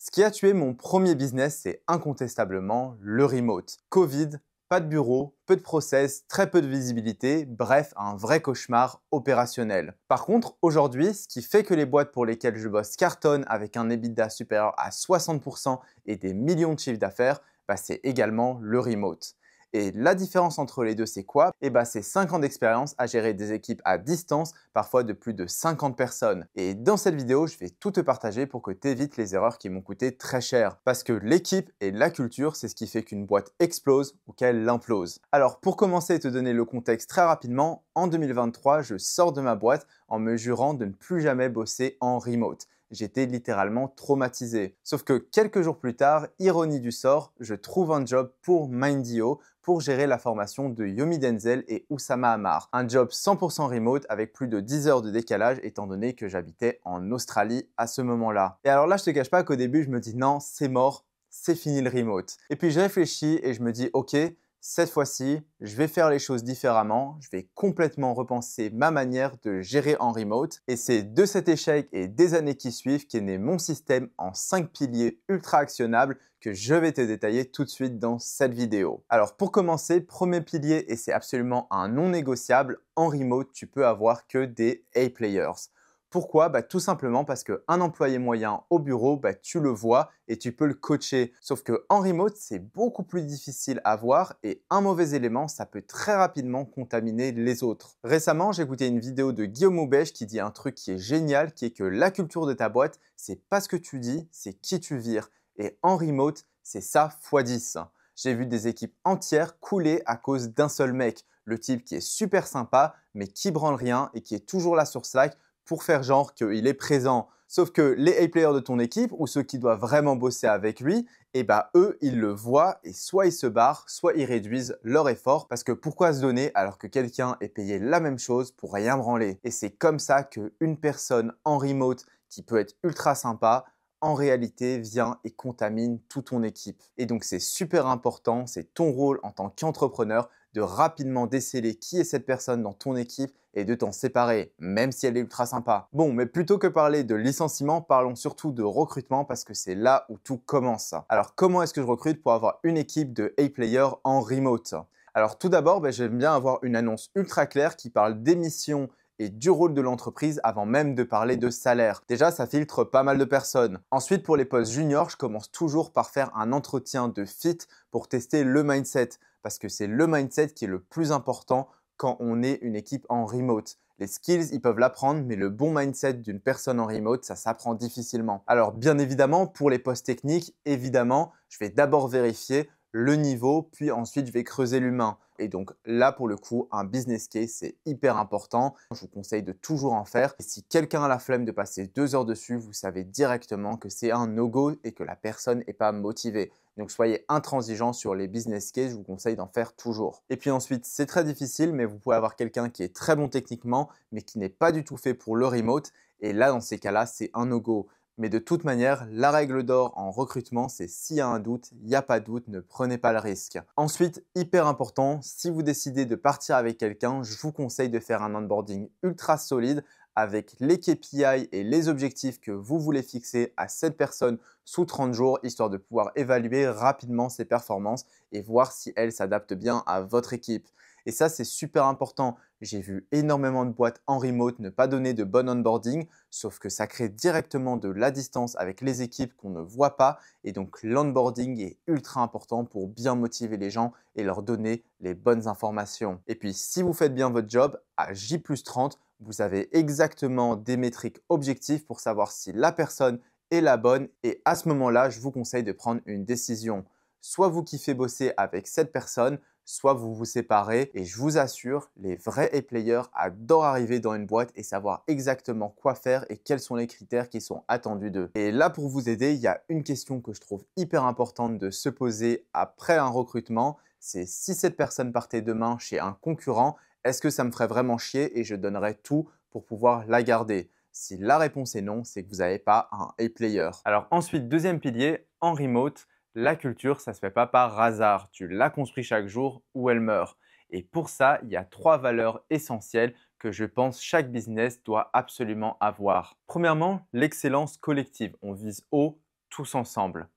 Ce qui a tué mon premier business, c'est incontestablement le remote. Covid, pas de bureau, peu de process, très peu de visibilité, bref, un vrai cauchemar opérationnel. Par contre, aujourd'hui, ce qui fait que les boîtes pour lesquelles je bosse cartonnent avec un EBITDA supérieur à 60% et des millions de chiffres d'affaires, c'est également le remote. Et la différence entre les deux, c'est quoi? C'est 5 ans d'expérience à gérer des équipes à distance, parfois de plus de 50 personnes. Et dans cette vidéo, je vais tout te partager pour que tu évites les erreurs qui m'ont coûté très cher. Parce que l'équipe et la culture, c'est ce qui fait qu'une boîte explose ou qu'elle implose. Alors pour commencer et te donner le contexte très rapidement, en 2023, je sors de ma boîte en me jurant de ne plus jamais bosser en remote. J'étais littéralement traumatisé. Sauf que quelques jours plus tard, ironie du sort, je trouve un job pour Mindio pour gérer la formation de Yomi Denzel et Oussama Ammar. Un job 100% remote avec plus de 10 heures de décalage étant donné que j'habitais en Australie à ce moment-là. Et alors là, je te cache pas qu'au début, je me dis non, c'est mort, c'est fini le remote. Et puis je réfléchis et je me dis ok, cette fois-ci, je vais faire les choses différemment, je vais complètement repenser ma manière de gérer en remote et c'est de cet échec et des années qui suivent qu'est né mon système en 5 piliers ultra actionnables que je vais te détailler tout de suite dans cette vidéo. Alors pour commencer, premier pilier et c'est absolument un non négociable, en remote tu peux avoir que des A-players. Pourquoi? Tout simplement parce qu'un employé moyen au bureau, tu le vois et tu peux le coacher. Sauf qu'en remote, c'est beaucoup plus difficile à voir et un mauvais élément, ça peut très rapidement contaminer les autres. Récemment, j'ai écouté une vidéo de Guillaume Houbèche qui dit un truc qui est génial, qui est que la culture de ta boîte, c'est pas ce que tu dis, c'est qui tu vires. Et en remote, c'est ça x 10. J'ai vu des équipes entières couler à cause d'un seul mec. Le type qui est super sympa, mais qui branle rien et qui est toujours là sur Slack pour faire genre qu'il est présent. Sauf que les A-players de ton équipe ou ceux qui doivent vraiment bosser avec lui, eux, ils le voient et soit ils se barrent, soit ils réduisent leur effort parce que pourquoi se donner alors que quelqu'un est payé la même chose pour rien branler? Et c'est comme ça qu'une personne en remote qui peut être ultra sympa, en réalité vient et contamine toute ton équipe. Et donc c'est super important, c'est ton rôle en tant qu'entrepreneur de rapidement déceler qui est cette personne dans ton équipe et de t'en séparer, même si elle est ultra sympa. Bon, mais plutôt que parler de licenciement, parlons surtout de recrutement parce que c'est là où tout commence. Alors comment est-ce que je recrute pour avoir une équipe de A-players en remote? Alors tout d'abord, j'aime bien avoir une annonce ultra claire qui parle d'émissions et du rôle de l'entreprise avant même de parler de salaire. Déjà, ça filtre pas mal de personnes. Ensuite, pour les postes juniors, je commence toujours par faire un entretien de fit pour tester le mindset parce que c'est le mindset qui est le plus important quand on est une équipe en remote. Les skills, ils peuvent l'apprendre, mais le bon mindset d'une personne en remote, ça s'apprend difficilement. Alors bien évidemment, pour les postes techniques, évidemment, je vais d'abord vérifier le niveau, puis ensuite je vais creuser l'humain. Et donc là, pour le coup, un business case, c'est hyper important. Je vous conseille de toujours en faire. Et si quelqu'un a la flemme de passer 2 heures dessus, vous savez directement que c'est un no-go et que la personne n'est pas motivée. Donc soyez intransigeants sur les business cases, je vous conseille d'en faire toujours. Et puis ensuite, c'est très difficile, mais vous pouvez avoir quelqu'un qui est très bon techniquement, mais qui n'est pas du tout fait pour le remote. Et là, dans ces cas-là, c'est un no-go. Mais de toute manière, la règle d'or en recrutement, c'est s'il y a un doute, il n'y a pas de doute, ne prenez pas le risque. Ensuite, hyper important, si vous décidez de partir avec quelqu'un, je vous conseille de faire un onboarding ultra solide avec les KPI et les objectifs que vous voulez fixer à cette personne sous 30 jours, histoire de pouvoir évaluer rapidement ses performances et voir si elle s'adapte bien à votre équipe. Et ça, c'est super important. J'ai vu énormément de boîtes en remote ne pas donner de bon onboarding, sauf que ça crée directement de la distance avec les équipes qu'on ne voit pas. Et donc, l'onboarding est ultra important pour bien motiver les gens et leur donner les bonnes informations. Et puis, si vous faites bien votre job, à J+30, vous avez exactement des métriques objectives pour savoir si la personne est la bonne. Et à ce moment-là, je vous conseille de prendre une décision. Soit vous kiffez bosser avec cette personne, soit vous vous séparez et je vous assure, les vrais A-players adorent arriver dans une boîte et savoir exactement quoi faire et quels sont les critères qui sont attendus d'eux. Et là, pour vous aider, il y a une question que je trouve hyper importante de se poser après un recrutement, c'est si cette personne partait demain chez un concurrent, est-ce que ça me ferait vraiment chier et je donnerais tout pour pouvoir la garder? Si la réponse est non, c'est que vous n'avez pas un A-player. Alors ensuite, deuxième pilier, en remote, la culture, ça ne se fait pas par hasard. Tu la construis chaque jour ou elle meurt. Et pour ça, il y a 3 valeurs essentielles que je pense chaque business doit absolument avoir. Premièrement, l'excellence collective. On vise haut tous ensemble.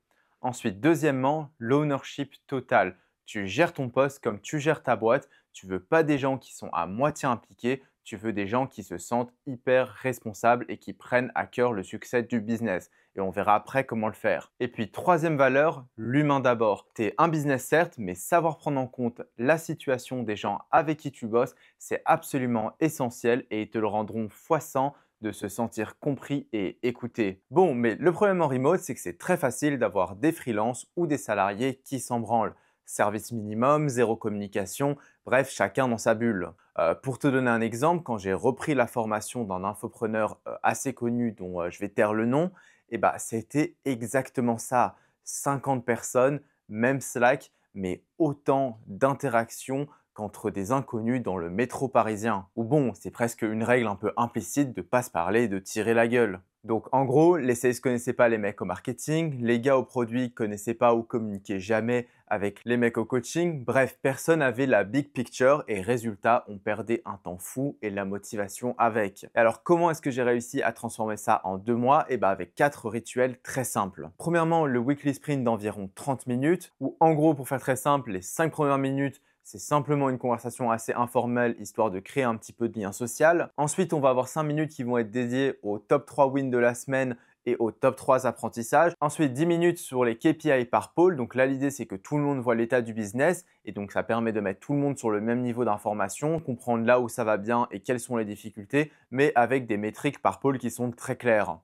Ensuite, deuxièmement, l'ownership total. Tu gères ton poste comme tu gères ta boîte. Tu veux pas des gens qui sont à moitié impliqués, tu veux des gens qui se sentent hyper responsables et qui prennent à cœur le succès du business. Et on verra après comment le faire. Et puis, troisième valeur, l'humain d'abord. Tu es un business certes, mais savoir prendre en compte la situation des gens avec qui tu bosses, c'est absolument essentiel et ils te le rendront fois 100 de se sentir compris et écouté. Bon, mais le problème en remote, c'est que c'est très facile d'avoir des freelances ou des salariés qui s'en branlent. Service minimum, zéro communication, bref, chacun dans sa bulle. Pour te donner un exemple, quand j'ai repris la formation d'un infopreneur assez connu dont je vais taire le nom, c'était exactement ça. 50 personnes, même Slack, mais autant d'interactions qu'entre des inconnus dans le métro parisien. Ou bon, c'est presque une règle un peu implicite de pas se parler et de tirer la gueule. Donc en gros, les sales connaissaient pas les mecs au marketing, les gars au produit connaissaient pas ou communiquaient jamais avec les mecs au coaching. Bref, personne n'avait la big picture et résultat, on perdait un temps fou et la motivation avec. Et alors comment est-ce que j'ai réussi à transformer ça en 2 mois? Avec 4 rituels très simples. Premièrement, le weekly sprint d'environ 30 minutes où en gros, pour faire très simple, les 5 premières minutes, c'est simplement une conversation assez informelle, histoire de créer un petit peu de lien social. Ensuite, on va avoir 5 minutes qui vont être dédiées aux top 3 wins de la semaine et aux top 3 apprentissages. Ensuite, 10 minutes sur les KPI par pôle. Donc là, l'idée, c'est que tout le monde voit l'état du business et donc ça permet de mettre tout le monde sur le même niveau d'information, comprendre là où ça va bien et quelles sont les difficultés, mais avec des métriques par pôle qui sont très claires.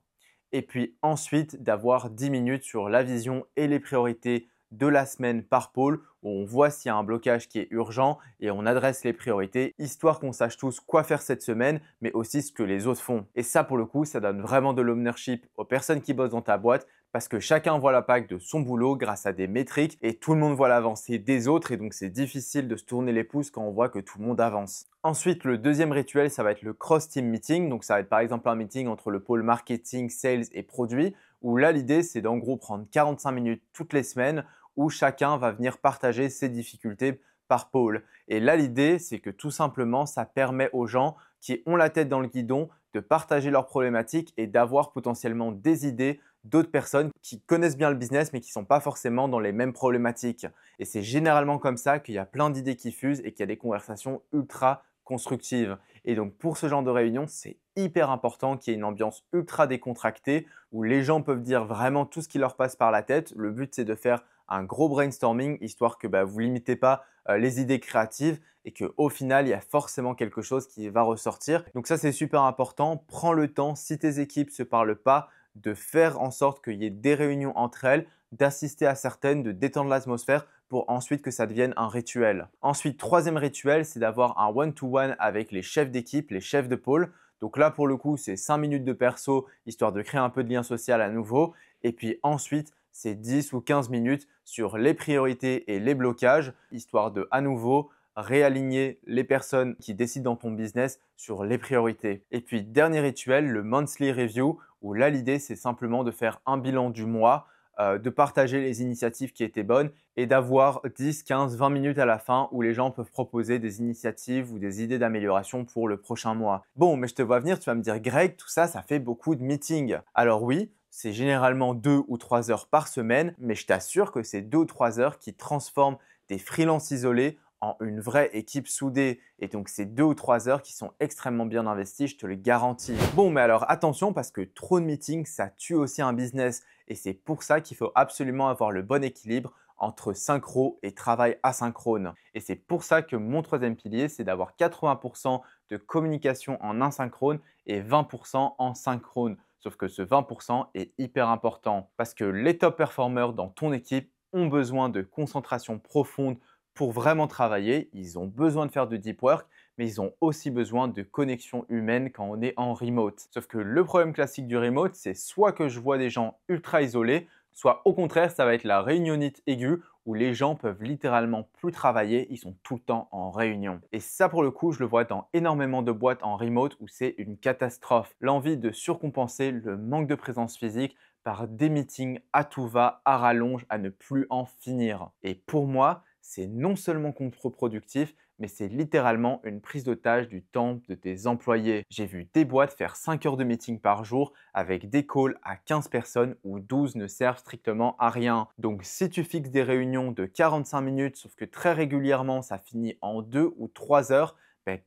Et puis ensuite, d'avoir 10 minutes sur la vision et les priorités de la semaine par pôle où on voit s'il y a un blocage qui est urgent et on adresse les priorités, histoire qu'on sache tous quoi faire cette semaine, mais aussi ce que les autres font. Et ça, pour le coup, ça donne vraiment de l'ownership aux personnes qui bossent dans ta boîte parce que chacun voit l'impact de son boulot grâce à des métriques et tout le monde voit l'avancée des autres et donc c'est difficile de se tourner les pouces quand on voit que tout le monde avance. Ensuite, le deuxième rituel, ça va être le cross-team meeting. Donc ça va être par exemple un meeting entre le pôle marketing, sales et produits où là, l'idée, c'est d'en gros prendre 45 minutes toutes les semaines où chacun va venir partager ses difficultés par pôle. Et là, l'idée, c'est que tout simplement, ça permet aux gens qui ont la tête dans le guidon de partager leurs problématiques et d'avoir potentiellement des idées d'autres personnes qui connaissent bien le business mais qui ne sont pas forcément dans les mêmes problématiques. Et c'est généralement comme ça qu'il y a plein d'idées qui fusent et qu'il y a des conversations ultra constructives. Et donc pour ce genre de réunion, c'est hyper important qu'il y ait une ambiance ultra décontractée où les gens peuvent dire vraiment tout ce qui leur passe par la tête. Le but, c'est de faire un gros brainstorming, histoire que vous ne limitez pas les idées créatives et qu'au final, il y a forcément quelque chose qui va ressortir. Donc ça, c'est super important. Prends le temps, si tes équipes ne se parlent pas, de faire en sorte qu'il y ait des réunions entre elles, d'assister à certaines, de détendre l'atmosphère pour ensuite que ça devienne un rituel. Ensuite, troisième rituel, c'est d'avoir un one-to-one avec les chefs d'équipe, les chefs de pôle. Donc là, pour le coup, c'est 5 minutes de perso, histoire de créer un peu de lien social à nouveau. Et puis ensuite, c'est 10 ou 15 minutes sur les priorités et les blocages, histoire de à nouveau réaligner les personnes qui décident dans ton business sur les priorités. Et puis, dernier rituel, le monthly review, où là, l'idée, c'est simplement de faire un bilan du mois, de partager les initiatives qui étaient bonnes et d'avoir 10, 15, 20 minutes à la fin où les gens peuvent proposer des initiatives ou des idées d'amélioration pour le prochain mois. Bon, mais je te vois venir, tu vas me dire, Greg, tout ça, ça fait beaucoup de meetings. Alors oui, c'est généralement 2 ou 3 heures par semaine, mais je t'assure que c'est 2 ou 3 heures qui transforment des freelances isolés en une vraie équipe soudée. Et donc, c'est 2 ou 3 heures qui sont extrêmement bien investies, je te le garantis. Bon, mais alors attention parce que trop de meetings, ça tue aussi un business. Et c'est pour ça qu'il faut absolument avoir le bon équilibre entre synchro et travail asynchrone. Et c'est pour ça que mon troisième pilier, c'est d'avoir 80% de communication en asynchrone et 20% en synchrone. Sauf que ce 20% est hyper important parce que les top performers dans ton équipe ont besoin de concentration profonde pour vraiment travailler. Ils ont besoin de faire du deep work, mais ils ont aussi besoin de connexion humaine quand on est en remote. Sauf que le problème classique du remote, c'est soit que je vois des gens ultra isolés, soit au contraire, ça va être la réunionnite aiguë où les gens peuvent littéralement plus travailler, ils sont tout le temps en réunion. Et ça, pour le coup, je le vois dans énormément de boîtes en remote où c'est une catastrophe. L'envie de surcompenser le manque de présence physique par des meetings à tout va, à rallonge, à ne plus en finir. Et pour moi, c'est non seulement contre-productif, mais c'est littéralement une prise d'otage du temps de tes employés. J'ai vu des boîtes faire 5 heures de meeting par jour avec des calls à 15 personnes où 12 ne servent strictement à rien. Donc si tu fixes des réunions de 45 minutes, sauf que très régulièrement ça finit en 2 ou 3 heures,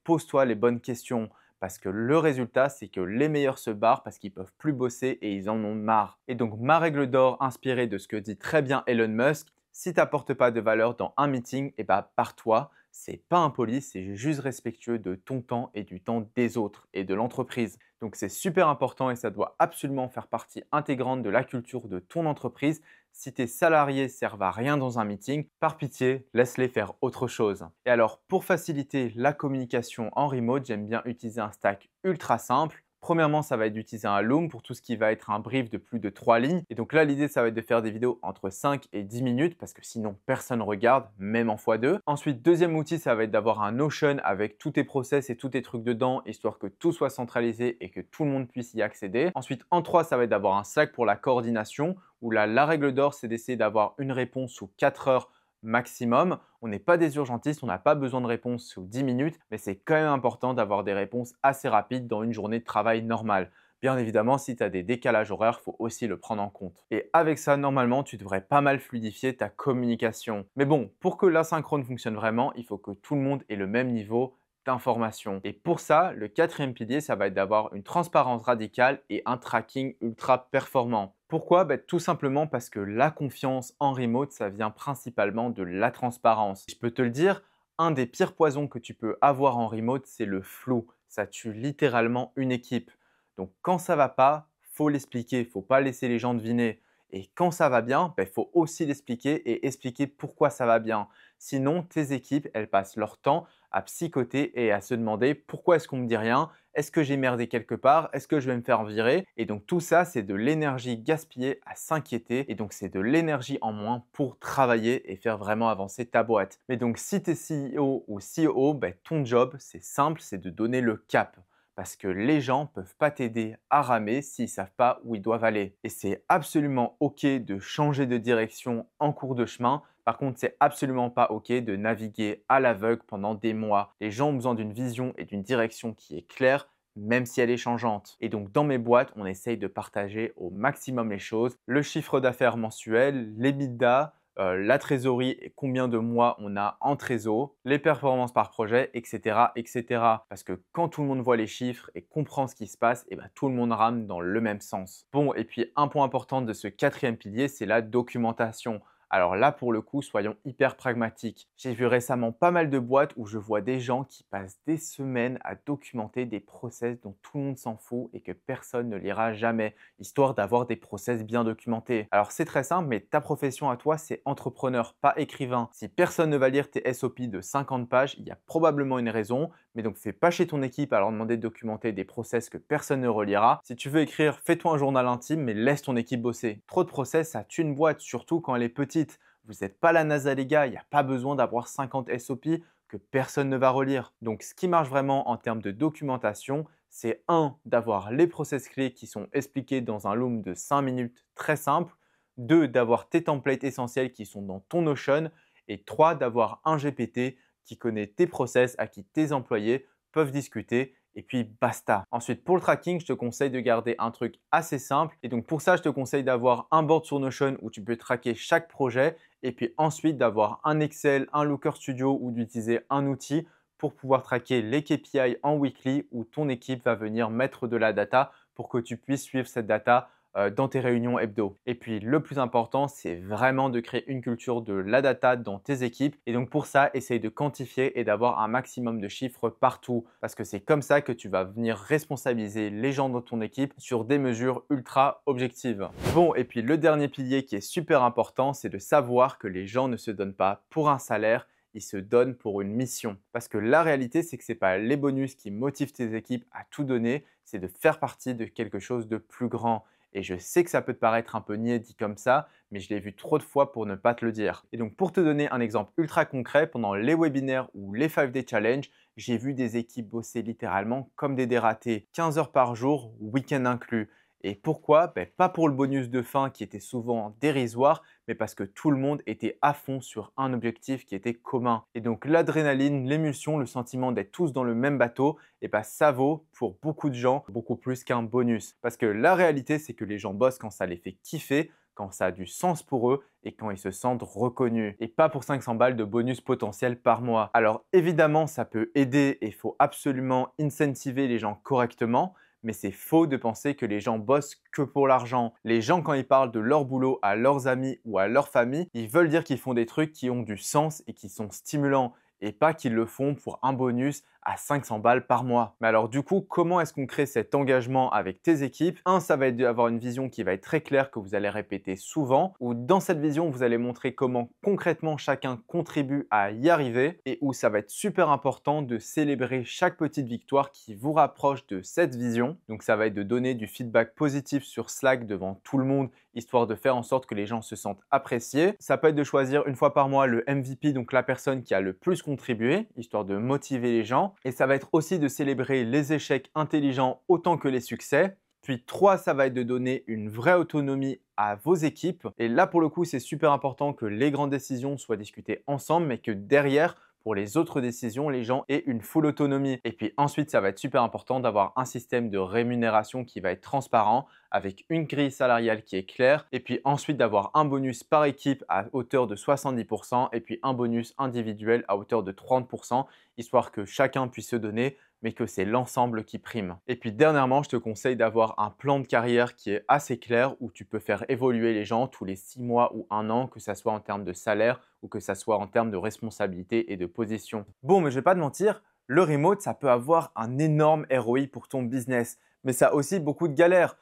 pose-toi les bonnes questions. Parce que le résultat, c'est que les meilleurs se barrent parce qu'ils ne peuvent plus bosser et ils en ont marre. Et donc ma règle d'or inspirée de ce que dit très bien Elon Musk, si tu n'apportes pas de valeur dans un meeting, pars-toi. C'est pas impoli, c'est juste respectueux de ton temps et du temps des autres et de l'entreprise. Donc c'est super important et ça doit absolument faire partie intégrante de la culture de ton entreprise. Si tes salariés servent à rien dans un meeting, par pitié, laisse-les faire autre chose. Et alors, pour faciliter la communication en remote, j'aime bien utiliser un stack ultra simple. Premièrement, ça va être d'utiliser un Loom pour tout ce qui va être un brief de plus de 3 lignes. Et donc là, l'idée, ça va être de faire des vidéos entre 5 et 10 minutes parce que sinon, personne ne regarde, même en x2. Ensuite, deuxième outil, ça va être d'avoir un Notion avec tous tes process et tous tes trucs dedans, histoire que tout soit centralisé et que tout le monde puisse y accéder. Ensuite, en 3, ça va être d'avoir un Slack pour la coordination, où là, la règle d'or, c'est d'essayer d'avoir une réponse sous 4 heures maximum. On n'est pas des urgentistes, on n'a pas besoin de réponses sous 10 minutes, mais c'est quand même important d'avoir des réponses assez rapides dans une journée de travail normale. Bien évidemment, si tu as des décalages horaires, il faut aussi le prendre en compte. Et avec ça, normalement, tu devrais pas mal fluidifier ta communication. Mais bon, pour que l'asynchrone fonctionne vraiment, il faut que tout le monde ait le même niveau d'information. Et pour ça, le quatrième pilier, ça va être d'avoir une transparence radicale et un tracking ultra performant. Pourquoi? Tout simplement parce que la confiance en remote, ça vient principalement de la transparence. Je peux te le dire, un des pires poisons que tu peux avoir en remote, c'est le flou. Ça tue littéralement une équipe. Donc quand ça va pas, faut l'expliquer, il ne faut pas laisser les gens deviner. Et quand ça va bien, faut aussi l'expliquer et expliquer pourquoi ça va bien. Sinon, tes équipes, elles passent leur temps à psychoter et à se demander pourquoi est-ce qu'on me dit rien? Est-ce que j'ai merdé quelque part? Est-ce que je vais me faire virer? Et donc tout ça, c'est de l'énergie gaspillée à s'inquiéter et donc c'est de l'énergie en moins pour travailler et faire vraiment avancer ta boîte. Mais donc si tu es CEO ou COO, ton job, c'est simple, c'est de donner le cap. Parce que les gens ne peuvent pas t'aider à ramer s'ils ne savent pas où ils doivent aller. Et c'est absolument OK de changer de direction en cours de chemin. Par contre, c'est absolument pas OK de naviguer à l'aveugle pendant des mois. Les gens ont besoin d'une vision et d'une direction qui est claire, même si elle est changeante. Et donc dans mes boîtes, on essaye de partager au maximum les choses. Le chiffre d'affaires mensuel, l'EBITDA, la trésorerie et combien de mois on a en trésor, les performances par projet, etc., etc. Parce que quand tout le monde voit les chiffres et comprend ce qui se passe, tout le monde rame dans le même sens. Bon, et puis un point important de ce quatrième pilier, c'est la documentation. Alors là, pour le coup, soyons hyper pragmatiques. J'ai vu récemment pas mal de boîtes où je vois des gens qui passent des semaines à documenter des process dont tout le monde s'en fout et que personne ne lira jamais, histoire d'avoir des process bien documentés. Alors c'est très simple, mais ta profession à toi, c'est entrepreneur, pas écrivain. Si personne ne va lire tes SOP de 50 pages, il y a probablement une raison, mais donc fais pas chez ton équipe à leur demander de documenter des process que personne ne relira. Si tu veux écrire, fais-toi un journal intime, mais laisse ton équipe bosser. Trop de process, ça tue une boîte, surtout quand elle est petite. Vous n'êtes pas la NASA les gars, il n'y a pas besoin d'avoir 50 SOP que personne ne va relire. Donc ce qui marche vraiment en termes de documentation, c'est d'avoir les process clés qui sont expliqués dans un Loom de 5 minutes très simple, 2, d'avoir tes templates essentiels qui sont dans ton Notion et 3, d'avoir un GPT qui connaît tes process à qui tes employés peuvent discuter et puis basta. Ensuite, pour le tracking, je te conseille de garder un truc assez simple. Et donc pour ça, je te conseille d'avoir un board sur Notion où tu peux traquer chaque projet et puis ensuite d'avoir un Excel, un Looker Studio ou d'utiliser un outil pour pouvoir traquer les KPI en weekly où ton équipe va venir mettre de la data pour que tu puisses suivre cette data dans tes réunions hebdo. Et puis le plus important, c'est vraiment de créer une culture de la data dans tes équipes. Et donc pour ça, essaye de quantifier et d'avoir un maximum de chiffres partout. Parce que c'est comme ça que tu vas venir responsabiliser les gens dans ton équipe sur des mesures ultra objectives. Bon, et puis le dernier pilier qui est super important, c'est de savoir que les gens ne se donnent pas pour un salaire, ils se donnent pour une mission. Parce que la réalité, c'est que ce n'est pas les bonus qui motivent tes équipes à tout donner, c'est de faire partie de quelque chose de plus grand. Et je sais que ça peut te paraître un peu niais dit comme ça, mais je l'ai vu trop de fois pour ne pas te le dire. Et donc pour te donner un exemple ultra concret, pendant les webinaires ou les 5-day challenge, j'ai vu des équipes bosser littéralement comme des dératés, 15 heures par jour, week-end inclus. Et pourquoi? Pas pour le bonus de fin qui était souvent dérisoire, mais parce que tout le monde était à fond sur un objectif qui était commun. Et donc l'adrénaline, l'émulsion, le sentiment d'être tous dans le même bateau, ça vaut pour beaucoup de gens beaucoup plus qu'un bonus. Parce que la réalité, c'est que les gens bossent quand ça les fait kiffer, quand ça a du sens pour eux et quand ils se sentent reconnus. Et pas pour 500 balles de bonus potentiel par mois. Alors évidemment, ça peut aider et il faut absolument incentiver les gens correctement. Mais c'est faux de penser que les gens bossent que pour l'argent. Les gens, quand ils parlent de leur boulot à leurs amis ou à leur famille, ils veulent dire qu'ils font des trucs qui ont du sens et qui sont stimulants et pas qu'ils le font pour un bonus à 500 balles par mois. Mais alors du coup, comment est-ce qu'on crée cet engagement avec tes équipes? Ça va être d'avoir une vision qui va être très claire que vous allez répéter souvent, où dans cette vision, vous allez montrer comment concrètement chacun contribue à y arriver et où ça va être super important de célébrer chaque petite victoire qui vous rapproche de cette vision. Donc ça va être de donner du feedback positif sur Slack devant tout le monde, histoire de faire en sorte que les gens se sentent appréciés. Ça peut être de choisir une fois par mois le MVP, donc la personne qui a le plus contribué, histoire de motiver les gens. Et ça va être aussi de célébrer les échecs intelligents autant que les succès. Puis 3, ça va être de donner une vraie autonomie à vos équipes. Et là, pour le coup, c'est super important que les grandes décisions soient discutées ensemble, mais que derrière, pour les autres décisions, les gens aient une full autonomie. Et puis ensuite, ça va être super important d'avoir un système de rémunération qui va être transparent, avec une grille salariale qui est claire. Et puis ensuite, d'avoir un bonus par équipe à hauteur de 70% et puis un bonus individuel à hauteur de 30%, histoire que chacun puisse se donner, mais que c'est l'ensemble qui prime. Et puis dernièrement, je te conseille d'avoir un plan de carrière qui est assez clair où tu peux faire évoluer les gens tous les 6 mois ou 1 an, que ça soit en termes de salaire ou que ça soit en termes de responsabilité et de position. Bon, mais je vais pas te mentir, le remote, ça peut avoir un énorme ROI pour ton business, mais ça a aussi beaucoup de galères.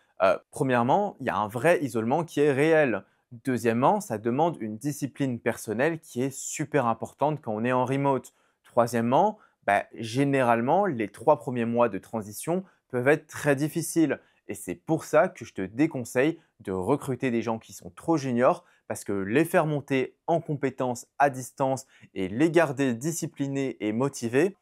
Premièrement, il y a un vrai isolement qui est réel. Deuxièmement, ça demande une discipline personnelle qui est super importante quand on est en remote. Troisièmement, généralement, les 3 premiers mois de transition peuvent être très difficiles. Et c'est pour ça que je te déconseille de recruter des gens qui sont trop juniors parce que les faire monter en compétences à distance et les garder disciplinés et motivés,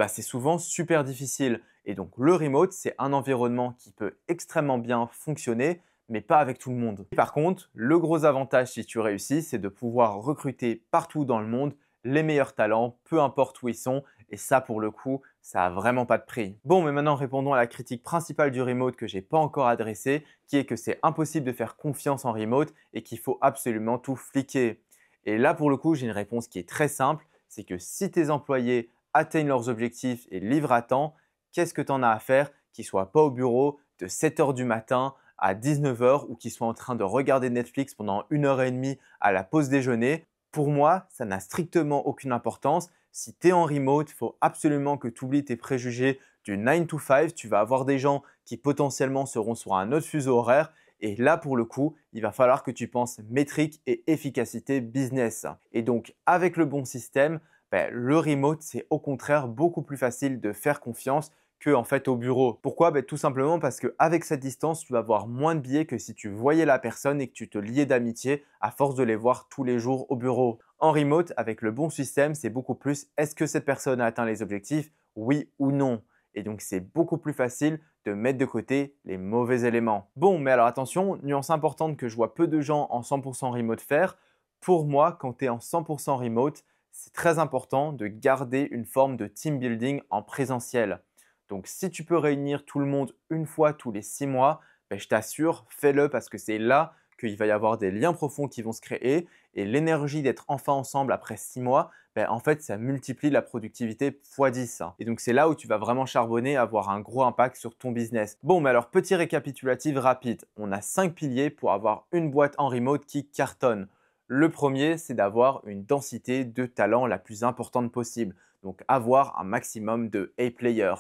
c'est souvent super difficile. Et donc le remote, c'est un environnement qui peut extrêmement bien fonctionner, mais pas avec tout le monde. Par contre, le gros avantage si tu réussis, c'est de pouvoir recruter partout dans le monde les meilleurs talents, peu importe où ils sont. Et ça, pour le coup, ça a vraiment pas de prix. Bon, mais maintenant, répondons à la critique principale du remote que j'ai pas encore adressée, qui est que c'est impossible de faire confiance en remote et qu'il faut absolument tout fliquer. Et là, pour le coup, j'ai une réponse qui est très simple, c'est que si tes employés atteignent leurs objectifs et livrent à temps, qu'est-ce que tu en as à faire qu'ils soient pas au bureau de 7 h du matin à 19 h ou qu'ils soient en train de regarder Netflix pendant 1 h 30 à la pause déjeuner? Pour moi, ça n'a strictement aucune importance. Si tu es en remote, il faut absolument que tu oublies tes préjugés du 9 to 5. Tu vas avoir des gens qui potentiellement seront sur un autre fuseau horaire. Et là, pour le coup, il va falloir que tu penses métrique et efficacité business. Et donc, avec le bon système, le remote, c'est au contraire beaucoup plus facile de faire confiance que en fait au bureau. Pourquoi? Tout simplement parce qu'avec cette distance, tu vas avoir moins de billets que si tu voyais la personne et que tu te liais d'amitié à force de les voir tous les jours au bureau. En remote, avec le bon système, c'est beaucoup plus est-ce que cette personne a atteint les objectifs? Oui ou non. Et donc, c'est beaucoup plus facile de mettre de côté les mauvais éléments. Bon, mais alors attention, nuance importante que je vois peu de gens en 100% remote faire. Pour moi, quand tu es en 100% remote, c'est très important de garder une forme de team building en présentiel. Donc, si tu peux réunir tout le monde une fois tous les 6 mois, je t'assure, fais-le parce que c'est là qu'il va y avoir des liens profonds qui vont se créer et l'énergie d'être enfin ensemble après 6 mois, en fait, ça multiplie la productivité x 10. Et donc, c'est là où tu vas vraiment charbonner, avoir un gros impact sur ton business. Bon, mais alors, petit récapitulatif rapide. On a 5 piliers pour avoir une boîte en remote qui cartonne. Le premier, c'est d'avoir une densité de talent la plus importante possible. Donc, avoir un maximum de A-players.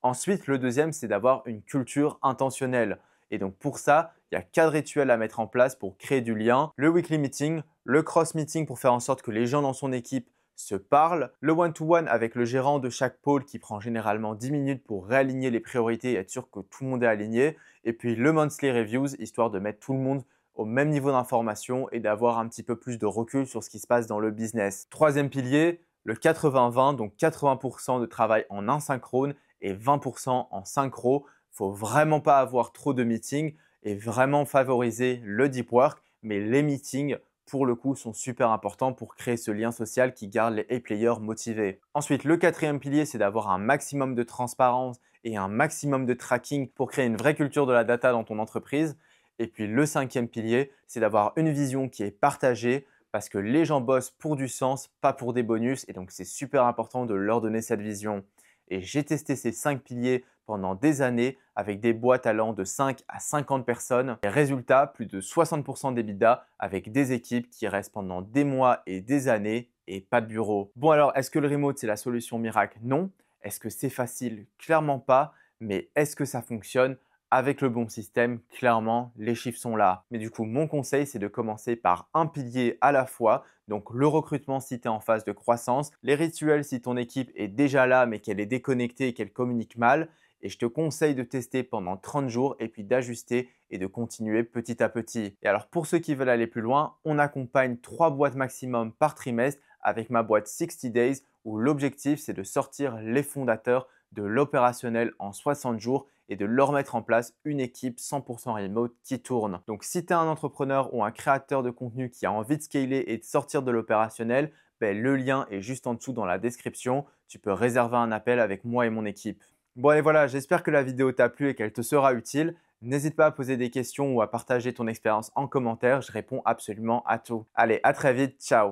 Ensuite, le deuxième, c'est d'avoir une culture intentionnelle. Et donc pour ça, il y a 4 rituels à mettre en place pour créer du lien. Le weekly meeting, le cross meeting pour faire en sorte que les gens dans son équipe se parlent, le one-to-one avec le gérant de chaque pôle qui prend généralement 10 minutes pour réaligner les priorités et être sûr que tout le monde est aligné. Et puis le monthly reviews, histoire de mettre tout le monde au même niveau d'information et d'avoir un petit peu plus de recul sur ce qui se passe dans le business. Troisième pilier, le 80-20, donc 80% de travail en asynchrone et 20% en synchro. Il ne faut vraiment pas avoir trop de meetings et vraiment favoriser le deep work, mais les meetings pour le coup, sont super importants pour créer ce lien social qui garde les A-players motivés. Ensuite, le quatrième pilier, c'est d'avoir un maximum de transparence et un maximum de tracking pour créer une vraie culture de la data dans ton entreprise. Et puis le cinquième pilier, c'est d'avoir une vision qui est partagée parce que les gens bossent pour du sens, pas pour des bonus. Et donc, c'est super important de leur donner cette vision. Et j'ai testé ces 5 piliers pendant des années avec des boîtes allant de 5 à 50 personnes. Et résultat, plus de 60% d'EBITDA avec des équipes qui restent pendant des mois et des années et pas de bureau. Bon alors, est-ce que le remote c'est la solution miracle? Non. Est-ce que c'est facile? Clairement pas. Mais est-ce que ça fonctionne? Avec le bon système, clairement, les chiffres sont là. Mais du coup, mon conseil, c'est de commencer par un pilier à la fois. Donc, le recrutement si tu es en phase de croissance, les rituels si ton équipe est déjà là mais qu'elle est déconnectée et qu'elle communique mal. Et je te conseille de tester pendant 30 jours et puis d'ajuster et de continuer petit à petit. Et alors, pour ceux qui veulent aller plus loin, on accompagne 3 boîtes maximum par trimestre avec ma boîte 60 Days où l'objectif, c'est de sortir les fondateurs de l'opérationnel en 60 jours et de leur mettre en place une équipe 100% remote qui tourne. Donc si tu es un entrepreneur ou un créateur de contenu qui a envie de scaler et de sortir de l'opérationnel, le lien est juste en dessous dans la description. Tu peux réserver un appel avec moi et mon équipe. Bon et voilà, j'espère que la vidéo t'a plu et qu'elle te sera utile. N'hésite pas à poser des questions ou à partager ton expérience en commentaire, je réponds absolument à tout. Allez, à très vite, ciao!